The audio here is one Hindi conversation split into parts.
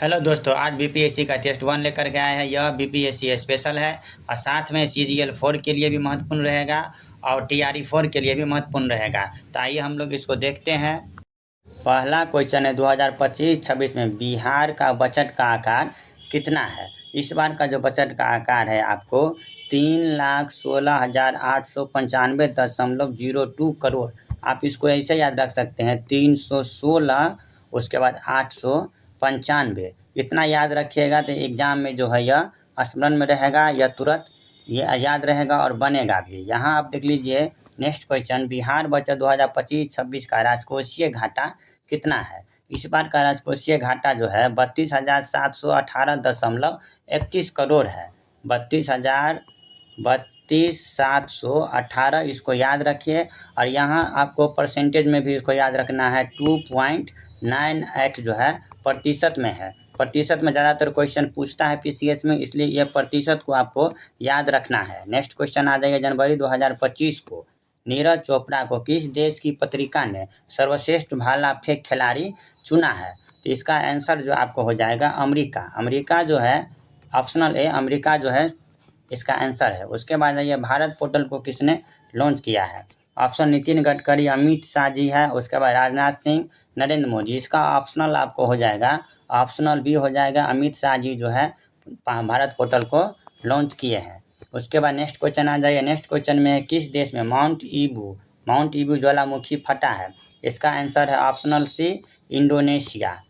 हेलो दोस्तों, आज बीपीएससी का टेस्ट 1 लेकर के आए हैं। यह बीपीएससी स्पेशल है और साथ में सीजीएल 4 के लिए भी महत्वपूर्ण रहेगा और टीआरई 4 के लिए भी महत्वपूर्ण रहेगा। तो आइए हम लोग इसको देखते हैं। पहला क्वेश्चन है 2025-26 में बिहार का बजट का आकार कितना है। इस बार का जो बजट का आकार है आपको 3,16,895.02 करोड़। आप इसको ऐसे याद रख सकते हैं 316 उसके बाद 895 इतना याद रखिएगा तो एग्ज़ाम में जो है यह स्मरण में रहेगा, यह तुरंत ये याद रहेगा और बनेगा भी। यहाँ आप देख लीजिए नेक्स्ट क्वेश्चन, बिहार बजट 2025-26 का राजकोषीय घाटा कितना है। इस बार का राजकोषीय घाटा जो है 32,718.31 करोड़ है। 32,718 इसको याद रखिए और यहाँ आपको परसेंटेज में भी इसको याद रखना है। 2.98 जो है प्रतिशत में है। प्रतिशत में ज़्यादातर क्वेश्चन पूछता है पीसीएस में, इसलिए यह प्रतिशत को आपको याद रखना है। नेक्स्ट क्वेश्चन आ जाएगा, जनवरी 2025 को नीरज चोपड़ा को किस देश की पत्रिका ने सर्वश्रेष्ठ भाला फेंक खिलाड़ी चुना है। तो इसका आंसर जो आपको हो जाएगा अमेरिका। अमेरिका जो है ऑप्शनल ए, अमेरिका जो है इसका आंसर है। उसके बाद ये भारत पोर्टल को किसने लॉन्च किया है। ऑप्शन नितिन गडकरी, अमित शाह जी है। उसके बाद राजनाथ सिंह, नरेंद्र मोदी। इसका ऑप्शनल आपको हो जाएगा, ऑप्शनल बी हो जाएगा, अमित शाह जी जो है भारत पोर्टल को लॉन्च किए हैं। उसके बाद नेक्स्ट क्वेश्चन आ जाइए। नेक्स्ट क्वेश्चन में है किस देश में माउंट ईबू ज्वालामुखी फटा है। इसका आंसर है ऑप्शनल सी, इंडोनेशिया।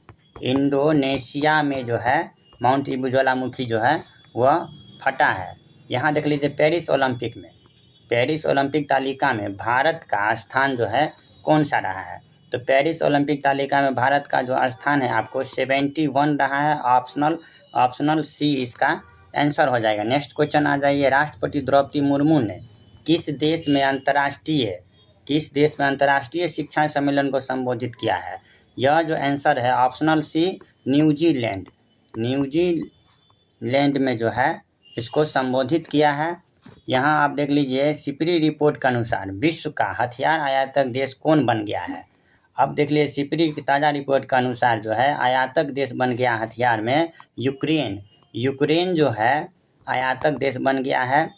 इंडोनेशिया में जो है माउंट ईबू ज्वालामुखी जो है वह फटा है। यहाँ देख लीजिए पेरिस ओलंपिक तालिका में भारत का स्थान जो है कौन सा रहा है। तो पेरिस ओलंपिक तालिका में भारत का जो स्थान है आपको 71 रहा है। ऑप्शनल सी इसका आंसर हो जाएगा। नेक्स्ट क्वेश्चन आ जाइए, राष्ट्रपति द्रौपदी मुर्मू ने किस देश में अंतर्राष्ट्रीय शिक्षा सम्मेलन को संबोधित किया है। यह जो आंसर है ऑप्शनल सी, न्यूजीलैंड में जो है इसको संबोधित किया है। यहाँ आप देख लीजिए सिपरी रिपोर्ट के अनुसार विश्व का हथियार आयातक देश कौन बन गया है। अब देख लीजिए सिपरी की ताज़ा रिपोर्ट के अनुसार जो है आयातक देश बन गया हथियार में यूक्रेन जो है आयातक देश बन गया है।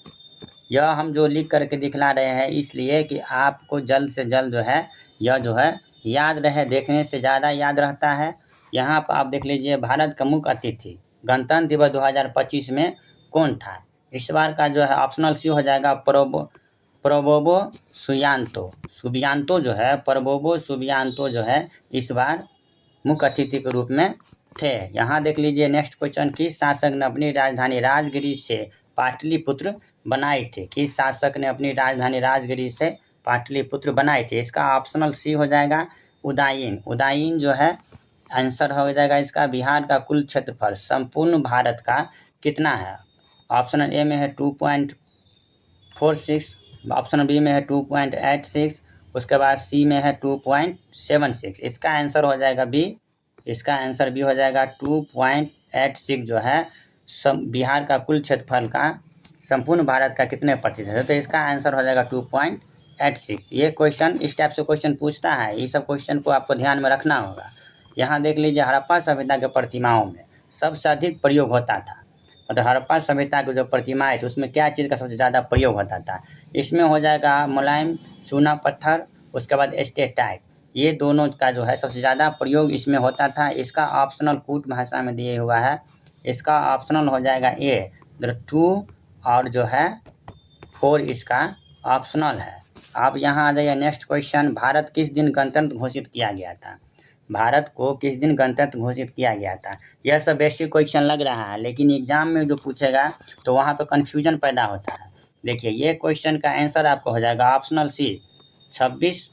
यह हम जो लिख करके दिखला रहे हैं इसलिए कि आपको जल्द से जल्द जो है यह जो है याद रहे, देखने से ज़्यादा याद रहता है। यहाँ पर आप देख लीजिए भारत का मुख्य अतिथि गणतंत्र दिवस 2025 में कौन था। इस बार का जो है ऑप्शनल सी हो जाएगा प्रबोवो सुबियांतो जो है इस बार मुख्य अतिथि के रूप में थे। यहाँ देख लीजिए नेक्स्ट क्वेश्चन, किस शासक ने अपनी राजधानी राजगिरी से पाटलिपुत्र बनाई थी। किस शासक ने अपनी राजधानी राजगिरी से पाटलिपुत्र बनाई थी। इसका ऑप्शनल सी हो जाएगा उदायीन जो है आंसर हो जाएगा इसका। बिहार का कुल क्षेत्रफल संपूर्ण भारत का कितना है। ऑप्शन ए में है 2.46, ऑप्शन बी में है 2.86, उसके बाद सी में है 2.76। इसका आंसर हो जाएगा बी। इसका आंसर बी हो जाएगा 2.86 जो है बिहार का कुल क्षेत्रफल का संपूर्ण भारत का कितने प्रतिशत है। तो इसका आंसर हो जाएगा 2.86। ये क्वेश्चन इस टाइप से क्वेश्चन पूछता है, ये सब क्वेश्चन को आपको ध्यान में रखना होगा। यहाँ देख लीजिए हड़प्पा सभ्यता के प्रतिमाओं में सबसे अधिक प्रयोग होता था, मतलब हड़प्पा सभ्यता की जो प्रतिमाएं थी उसमें क्या चीज़ का सबसे ज़्यादा प्रयोग होता था। इसमें हो जाएगा मुलायम चूना पत्थर, उसके बाद स्टेटाइट, ये दोनों का जो है सबसे ज़्यादा प्रयोग इसमें होता था। इसका ऑप्शनल कूट भाषा में दिए हुआ है। इसका ऑप्शनल हो जाएगा ए 2 और जो है 4 इसका ऑप्शनल है। अब यहाँ आ जाइए नेक्स्ट क्वेश्चन, भारत किस दिन गणतंत्र घोषित किया गया था। भारत को किस दिन गणतंत्र घोषित किया गया था। यह सब बेसिक क्वेश्चन लग रहा है, लेकिन एग्जाम में जो पूछेगा तो वहाँ पे कन्फ्यूजन पैदा होता है। देखिए ये क्वेश्चन का आंसर आपको हो जाएगा ऑप्शनल सी 26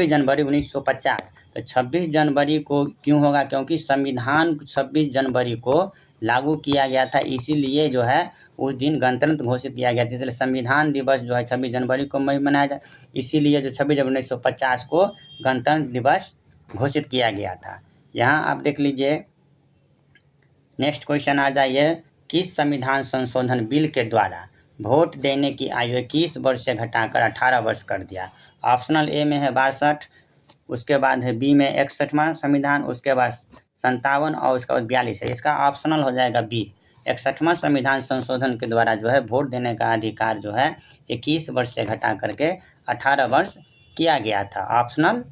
जनवरी 1950। तो 26 जनवरी को क्यों होगा, क्योंकि संविधान 26 जनवरी को लागू किया गया था, इसीलिए जो है उस दिन गणतंत्र घोषित किया गया था। इसलिए संविधान दिवस जो है 26 जनवरी को मनाया जाए, इसीलिए जो 26 जनवरी 1950 को गणतंत्र दिवस घोषित किया गया था। यहाँ आप देख लीजिए नेक्स्ट क्वेश्चन आ जाइए, किस संविधान संशोधन बिल के द्वारा वोट देने की आयु 21 वर्ष से घटाकर 18 वर्ष कर दिया। ऑप्शनल ए में है 62, उसके बाद है बी में 61वां संविधान, उसके बाद 57 और उसका 42 है। इसका ऑप्शनल हो जाएगा बी। 61वां संविधान संशोधन के द्वारा जो है वोट देने का अधिकार जो है 21 वर्ष से घटा करके 18 वर्ष किया गया था। ऑप्शनल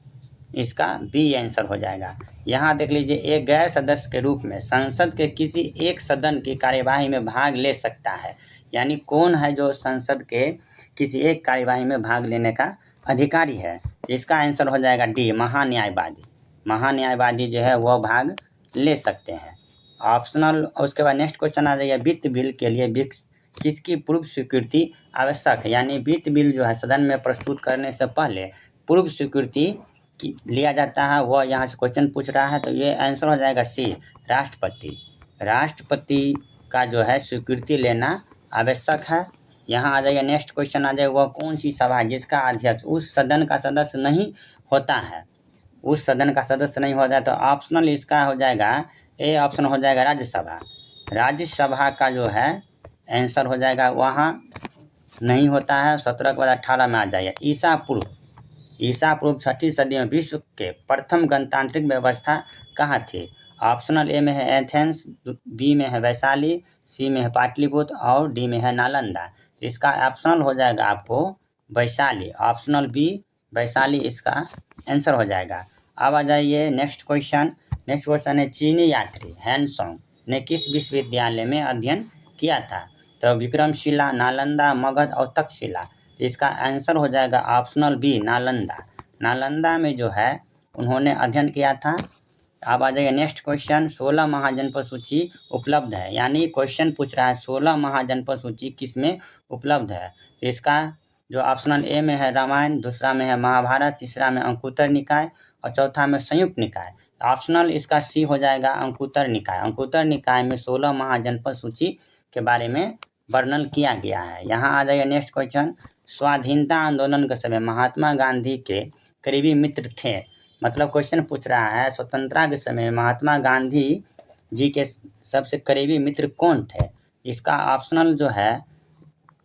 इसका बी आंसर हो जाएगा। यहाँ देख लीजिए, एक गैर सदस्य के रूप में संसद के किसी एक सदन की कार्यवाही में भाग ले सकता है। यानी कौन है जो संसद के किसी एक कार्यवाही में भाग लेने का अधिकारी है? इसका आंसर हो जाएगा डी, महान्यायवादी। महान्यायवादी जो है वह भाग ले सकते हैं। ऑप्शनल। उसके बाद नेक्स्ट क्वेश्चन आ जाइए, वित्त बिल के लिए किसकी पूर्व स्वीकृति आवश्यक है? यानी वित्त बिल जो है सदन में प्रस्तुत करने से पहले पूर्व स्वीकृति लिया जाता है, वह यहाँ से क्वेश्चन पूछ रहा है। तो ये आंसर हो जाएगा सी, राष्ट्रपति। राष्ट्रपति का जो है स्वीकृति लेना आवश्यक है। यहाँ आ जाइए, नेक्स्ट क्वेश्चन आ जाएगा, वह कौन सी सभा है जिसका अध्यक्ष उस सदन का सदस्य नहीं होता है? उस सदन का सदस्य नहीं होता है तो ऑप्शनल इसका हो जाएगा ए, ऑप्शन हो जाएगा राज्यसभा। राज्यसभा का जो है आंसर हो जाएगा वहाँ नहीं होता है। 17 के बाद 18 में आ जाइए, ईसा पूर्व 6ठी सदी में विश्व के प्रथम गणतांत्रिक व्यवस्था कहाँ थी? ऑप्शनल ए में है एथेंस, बी में है वैशाली, सी में है पाटलिपुत्र और डी में है नालंदा। इसका ऑप्शनल हो जाएगा आपको वैशाली। ऑप्शनल बी, वैशाली इसका आंसर हो जाएगा। अब आ जाइए नेक्स्ट क्वेश्चन है, चीनी यात्री हैंसोंग ने किस विश्वविद्यालय में अध्ययन किया था? तो विक्रमशिला, नालंदा, मगध और तक्षशिला। इसका आंसर हो जाएगा ऑप्शनल बी, नालंदा। नालंदा में जो है उन्होंने अध्ययन किया था। अब आ जाइए नेक्स्ट क्वेश्चन, 16 महाजनपद सूची उपलब्ध है। यानी क्वेश्चन पूछ रहा है 16 महाजनपद सूची किस में उपलब्ध है? इसका जो ऑप्शनल ए में है रामायण, दूसरा में है महाभारत, तीसरा में अंकुतर निकाय और चौथा में संयुक्त निकाय। ऑप्शनल इसका सी हो जाएगा अंकुतर निकाय। अंकुतर निकाय में 16 महाजनपद सूची के बारे में वर्णन किया गया है। यहाँ आ जाइए नेक्स्ट क्वेश्चन, स्वाधीनता आंदोलन के समय महात्मा गांधी के करीबी मित्र थे। मतलब क्वेश्चन पूछ रहा है स्वतंत्रता के समय महात्मा गांधी जी के सबसे करीबी मित्र कौन थे? इसका ऑप्शनल जो है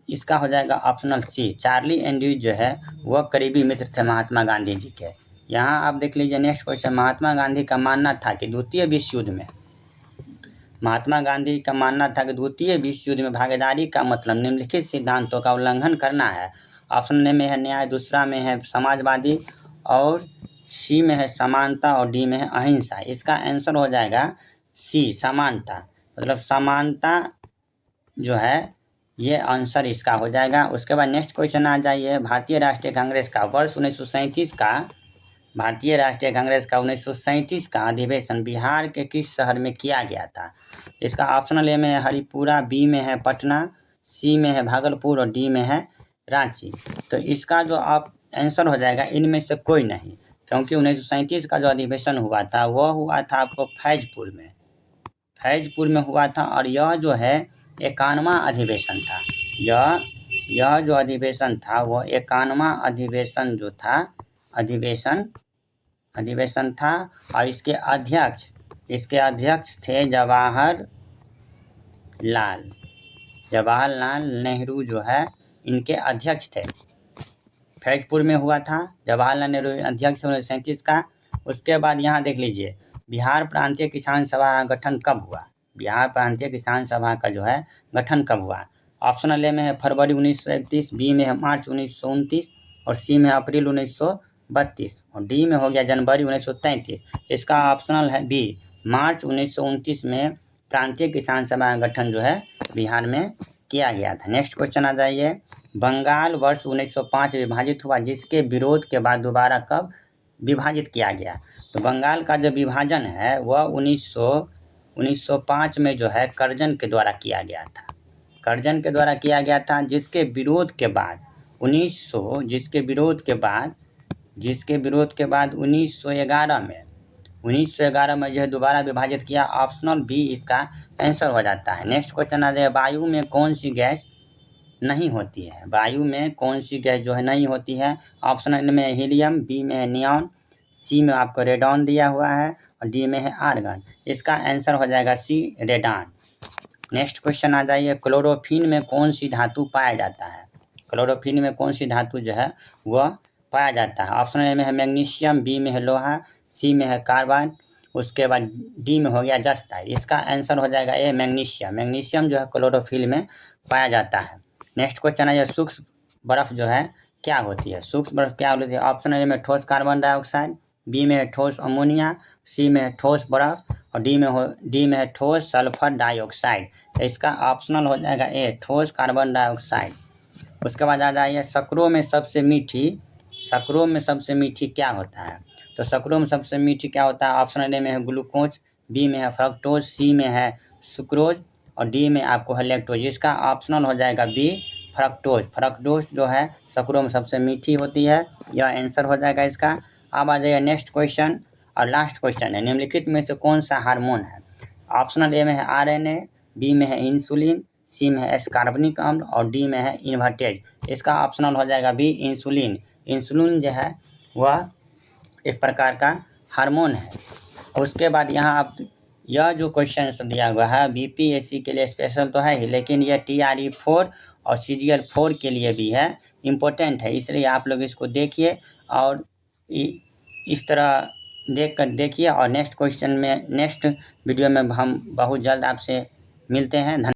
इसका हो जाएगा ऑप्शनल सी, चार्ली एंड्रयूज जो है वह करीबी मित्र थे महात्मा गांधी जी के। यहाँ आप देख लीजिए नेक्स्ट क्वेश्चन, महात्मा गांधी का मानना था कि द्वितीय विश्व युद्ध में भागीदारी का मतलब निम्नलिखित सिद्धांतों का उल्लंघन करना है। ऑप्शन ए में है न्याय, दूसरा में है समाजवादी और सी में है समानता और डी में है अहिंसा। इसका आंसर हो जाएगा सी, समानता। मतलब समानता जो है ये आंसर इसका हो जाएगा। उसके बाद नेक्स्ट क्वेश्चन आ जाइए, भारतीय राष्ट्रीय कांग्रेस का 1937 का अधिवेशन बिहार के किस शहर में किया गया था? इसका ऑप्शनल ए में है हरिपुरा, बी में है पटना, सी में है भागलपुर और डी में है रांची। तो इसका जो आप आंसर हो जाएगा इनमें से कोई नहीं, क्योंकि 1937 का जो अधिवेशन हुआ था वह हुआ था आपको फैजपुर में हुआ था। और यह जो है 51वां अधिवेशन था। यह जो अधिवेशन था वह 51वां अधिवेशन था और इसके अध्यक्ष थे जवाहरलाल नेहरू जो है इनके अध्यक्ष थे। फैजपुर में हुआ था, जवाहरलाल नेहरू अध्यक्ष 1937 का। उसके बाद यहाँ देख लीजिए, बिहार प्रांतीय किसान सभा का गठन कब हुआ? बिहार प्रांतीय किसान सभा का जो है गठन कब हुआ? ऑप्शनल ए में है फरवरी 1931, बी में है मार्च 1929 और सी में है अप्रैल 1932 और डी में हो गया जनवरी 1933। इसका ऑप्शनल है बी, मार्च 1929 में प्रांतीय किसान सभा का गठन जो है बिहार में किया गया था। नेक्स्ट क्वेश्चन आ जाइए, बंगाल वर्ष 1905 विभाजित हुआ, जिसके विरोध के बाद दोबारा कब विभाजित किया गया? तो बंगाल का जो विभाजन है वह 1905 में जो है कर्जन के द्वारा किया गया था। जिसके विरोध के बाद 1911 में जो है दोबारा विभाजित किया। ऑप्शनल बी इसका आंसर हो जाता है। नेक्स्ट क्वेश्चन आ जाए, वायु में कौन सी गैस नहीं होती है? वायु में कौन सी गैस जो है नहीं होती है? ऑप्शनल में हीलियम, बी में है नियॉन, सी में आपको रेडॉन दिया हुआ है और डी में है आर्गन। इसका आंसर हो जाएगा सी, रेडॉन। नेक्स्ट क्वेश्चन आ जाइए, क्लोरोफिन में कौन सी धातु पाया जाता है? क्लोरोफिन में कौन सी धातु जो है वह पाया जाता है? ऑप्शन ए में है मैग्नीशियम, बी में है लोहा, सी में है कार्बन उसके बाद डी में हो गया जस्ता। इसका आंसर हो जाएगा ए मैग्नीशियम। मैग्नीशियम जो है क्लोरोफिल में पाया जाता है। नेक्स्ट क्वेश्चन है सूक्ष्म बर्फ जो है क्या होती है। सूक्ष्म बर्फ क्या होती है। ऑप्शन ए में ठोस कार्बन डाइऑक्साइड, बी में है ठोस अमोनिया, सी में है ठोस बर्फ और डी में है ठोस सल्फर डाइऑक्साइड। तो इसका ऑप्शनल हो जाएगा ए ठोस कार्बन डाइऑक्साइड। उसके बाद आ जाइए सकरों में सबसे मीठी क्या होता है। तो सकरों में सबसे मीठी क्या होता है। ऑप्शन ए में है ग्लूकोज, बी में है फ्रक्टोज, सी में है सुक्रोज और डी में आपको है लैक्टोज। इसका ऑप्शनल हो जाएगा बी फ्रक्टोज। फ्रक्टोज जो है सकरों में सबसे मीठी होती है। यह आंसर हो जाएगा इसका। अब आ जाइए नेक्स्ट क्वेश्चन और लास्ट क्वेश्चन है निम्नलिखित में से कौन सा हार्मोन है। ऑप्शनल ए में है आरएनए, बी में है इंसुलिन, सी में है एस्कार्बनिक अम्ल और डी में है इन्वर्टेज। इसका ऑप्शनल हो जाएगा बी इंसुलिन। इंसुलिन जो है वह एक प्रकार का हार्मोन है। उसके बाद यहाँ आप यह जो क्वेश्चन दिया हुआ है बीपीएससी के लिए स्पेशल तो है ही, लेकिन यह TRE4 और CGL4 के लिए भी है, इम्पोर्टेंट है। इसलिए आप लोग इसको देखिए और इस तरह देखिए और नेक्स्ट वीडियो में हम बहुत जल्द आपसे मिलते हैं।